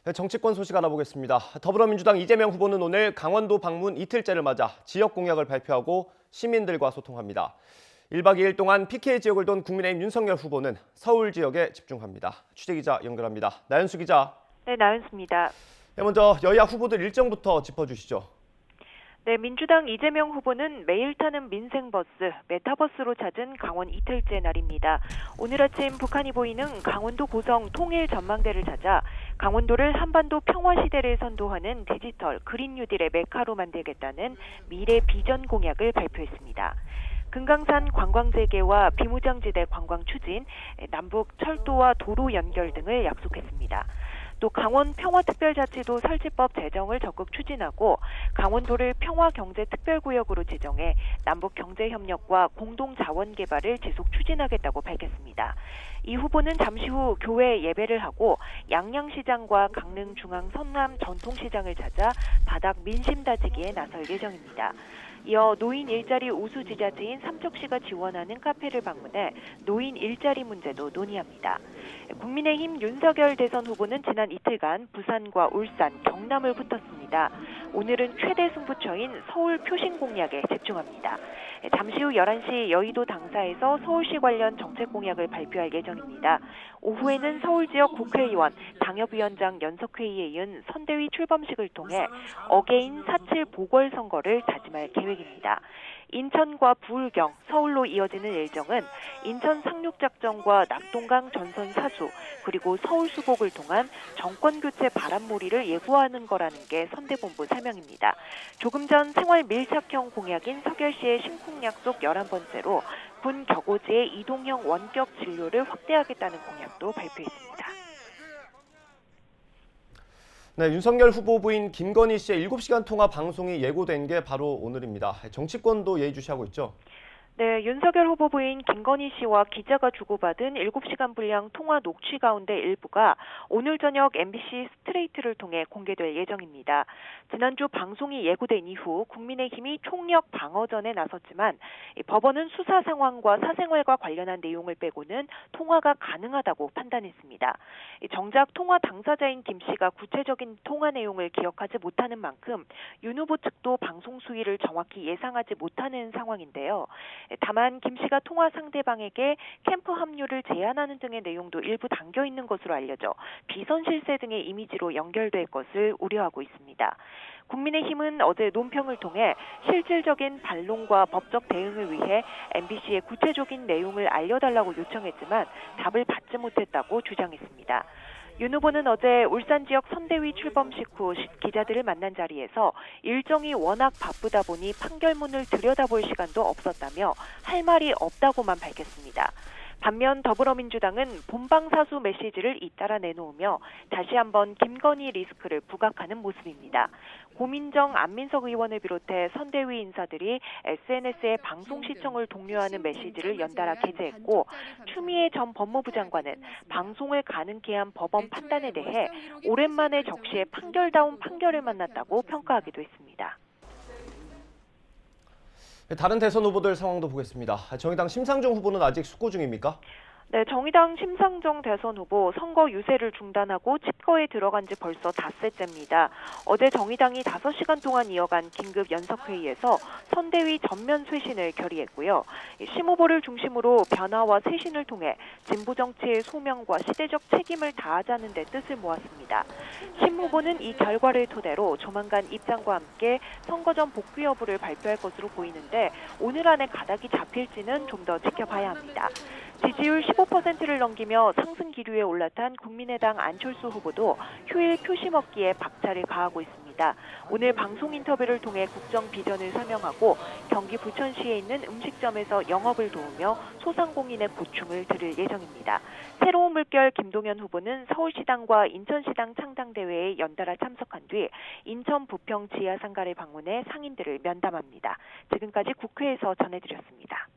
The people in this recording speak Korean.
네, 정치권 소식 알아보겠습니다. 더불어민주당 이재명 후보는 오늘 강원도 방문 이틀째를 맞아 지역 공약을 발표하고 시민들과 소통합니다. 1박 2일 동안 PK 지역을 돈 국민의힘 윤석열 후보는 서울 지역에 집중합니다. 취재기자 연결합니다. 나연수 기자. 네, 나연수입니다. 네, 먼저 여야 후보들 일정부터 짚어주시죠. 네, 민주당 이재명 후보는 매일 타는 민생버스, 메타버스로 찾은 강원 이틀째 날입니다. 오늘 아침 북한이 보이는 강원도 고성 통일 전망대를 찾아 강원도를 한반도 평화시대를 선도하는 디지털 그린 뉴딜의 메카로 만들겠다는 미래 비전 공약을 발표했습니다. 금강산 관광재개와 비무장지대 관광 추진, 남북 철도와 도로 연결 등을 약속했습니다. 또 강원 평화특별자치도 설치법 제정을 적극 추진하고 강원도를 평화경제특별구역으로 지정해 남북경제협력과 공동자원개발을 지속 추진하겠다고 밝혔습니다. 이 후보는 잠시 후 교회 예배를 하고 양양시장과 강릉 중앙 성남 전통시장을 찾아 바닥 민심 다지기에 나설 예정입니다. 이어 노인 일자리 우수 지자체인 삼척시가 지원하는 카페를 방문해 노인 일자리 문제도 논의합니다. 국민의힘 윤석열 대선 후보는 지난 이틀간 부산과 울산, 경남을 붙었습니다. 오늘은 최대 승부처인 서울 표심 공약에 집중합니다. 잠시 후 11시 여의도 당사에서 서울시 관련 정책 공약을 발표할 예정입니다. 오후에는 서울 지역 국회의원, 당협위원장 연석회의에 이은 선대위 출범식을 통해 어게인 4.7 보궐선거를 다짐할 계획입니다. 인천과 부울경, 서울로 이어지는 일정은 인천 상륙작전과 낙동강 전선 사수, 그리고 서울 수복을 통한 정권교체 바람몰이를 예고하는 거라는 게 선대본부 설명입니다. 조금 전 생활 밀착형 공약인 서결시의 신쿵약속 11번째로 군 격오지의 이동형 원격 진료를 확대하겠다는 공약도 발표했습니다. 네, 윤석열 후보 부인 김건희 씨의 7시간 통화 방송이 예고된 게 바로 오늘입니다. 정치권도 예의주시하고 있죠. 네, 윤석열 후보 부인 김건희 씨와 기자가 주고받은 7시간 분량 통화 녹취 가운데 일부가 오늘 저녁 MBC 스트레이트를 통해 공개될 예정입니다. 지난주 방송이 예고된 이후 국민의힘이 총력 방어전에 나섰지만 법원은 수사 상황과 사생활과 관련한 내용을 빼고는 통화가 가능하다고 판단했습니다. 정작 통화 당사자인 김 씨가 구체적인 통화 내용을 기억하지 못하는 만큼 윤 후보 측도 방송 수위를 정확히 예상하지 못하는 상황인데요. 다만 김 씨가 통화 상대방에게 캠프 합류를 제안하는 등의 내용도 일부 담겨 있는 것으로 알려져 비선 실세 등의 이미지로 연결될 것을 우려하고 있습니다. 국민의힘은 어제 논평을 통해 실질적인 반론과 법적 대응을 위해 MBC의 구체적인 내용을 알려달라고 요청했지만 답을 받지 못했다고 주장했습니다. 윤 후보는 어제 울산 지역 선대위 출범식 후 기자들을 만난 자리에서 일정이 워낙 바쁘다 보니 판결문을 들여다볼 시간도 없었다며 할 말이 없다고만 밝혔습니다. 반면 더불어민주당은 본방사수 메시지를 잇따라 내놓으며 다시 한번 김건희 리스크를 부각하는 모습입니다. 고민정, 안민석 의원을 비롯해 선대위 인사들이 SNS에 방송 시청을 독려하는 메시지를 연달아 게재했고 추미애 전 법무부 장관은 방송을 가능케 한 법원 판단에 대해 오랜만에 적시에 판결다운 판결을 만났다고 평가하기도 했습니다. 다른 대선 후보들 상황도 보겠습니다. 정의당 심상정 후보는 아직 숙고 중입니까? 네, 정의당 심상정 대선 후보 선거 유세를 중단하고 칩거에 들어간 지 벌써 닷새째입니다. 어제 정의당이 5시간 동안 이어간 긴급 연석회의에서 선대위 전면 쇄신을 결의했고요. 심 후보를 중심으로 변화와 쇄신을 통해 진보 정치의 소명과 시대적 책임을 다하자는 데 뜻을 모았습니다. 심 후보는 이 결과를 토대로 조만간 입장과 함께 선거 전 복귀 여부를 발표할 것으로 보이는데 오늘 안에 가닥이 잡힐지는 좀 더 지켜봐야 합니다. 지지율 15%를 넘기며 상승 기류에 올라탄 국민의당 안철수 후보도 휴일 표심 얻기에 박차를 가하고 있습니다. 오늘 방송 인터뷰를 통해 국정 비전을 설명하고 경기 부천시에 있는 음식점에서 영업을 도우며 소상공인의 고충을 들을 예정입니다. 새로운 물결 김동연 후보는 서울시당과 인천시당 창당대회에 연달아 참석한 뒤 인천 부평 지하상가를 방문해 상인들을 면담합니다. 지금까지 국회에서 전해드렸습니다.